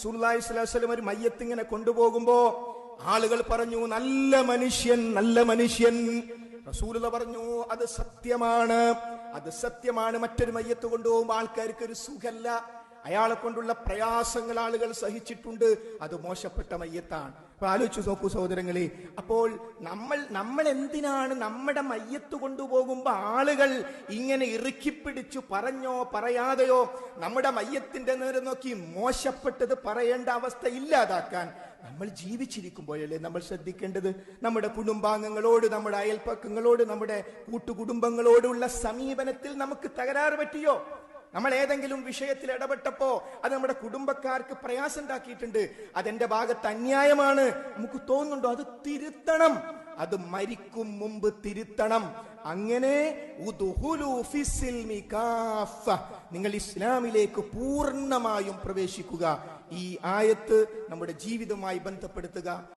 റസൂലുള്ളാഹി സ്വല്ലല്ലാഹു അലൈഹി വസല്ലം ഒരു മയ്യത്ത് ഇങ്ങനെ കൊണ്ടുപോകുമ്പോ ആളുകൾ പറഞ്ഞു, നല്ല മനുഷ്യൻ, നല്ല മനുഷ്യൻ. റസൂലുള്ള പറഞ്ഞു, അത് സത്യമാണ്, അത് സത്യമാണ്. മറ്റൊരു മയ്യത്ത് കൊണ്ടുപോകുമ്പോൾ ആൾക്കാർക്ക് ഒരു സുഖല്ല, അയാളെ കൊണ്ടുള്ള പ്രയാസങ്ങൾ ആളുകൾ സഹിച്ചിട്ടുണ്ട്, അത് മോശപ്പെട്ട മയ്യത്താണ്. അപ്പൊ ആലോചിച്ചു നോക്കൂ സഹോദരങ്ങളെ, അപ്പോൾ നമ്മൾ എന്തിനാണ് നമ്മുടെ മയ്യത്ത് കൊണ്ടുപോകുമ്പോ ആളുകൾ ഇങ്ങനെ ഇറുക്കിപ്പിടിച്ചു പറഞ്ഞോ പറയാതെയോ നമ്മുടെ മയ്യത്തിന്റെ നേരെ നോക്കി മോശപ്പെട്ടത് പറയേണ്ട അവസ്ഥ ഇല്ലാതാക്കാൻ നമ്മൾ ജീവിച്ചിരിക്കുമ്പോഴല്ലേ നമ്മൾ ശ്രദ്ധിക്കേണ്ടത്? നമ്മുടെ കുടുംബാംഗങ്ങളോട്, നമ്മുടെ അയൽപ്പക്കങ്ങളോട്, നമ്മുടെ കൂട്ടുകുടുംബങ്ങളോടുള്ള സമീപനത്തിൽ നമുക്ക് തകരാറ് പറ്റിയോ? നമ്മൾ ഏതെങ്കിലും വിഷയത്തിൽ ഇടപെട്ടപ്പോ അത് നമ്മുടെ കുടുംബക്കാർക്ക് പ്രയാസം ഉണ്ടാക്കിയിട്ടുണ്ട്, അതെന്റെ ഭാഗത്ത് അന്യായമാണ്, നമുക്ക് തോന്നുന്നുണ്ടോ? അത് തിരുത്തണം, അത് മരിക്കും മുമ്പ് തിരുത്തണം. അങ്ങനെ നിങ്ങൾ ഇസ്ലാമിലേക്ക് പൂർണ്ണമായും പ്രവേശിക്കുക. ഈ ആയത്ത് നമ്മുടെ ജീവിതവുമായി ബന്ധപ്പെടുത്തുക.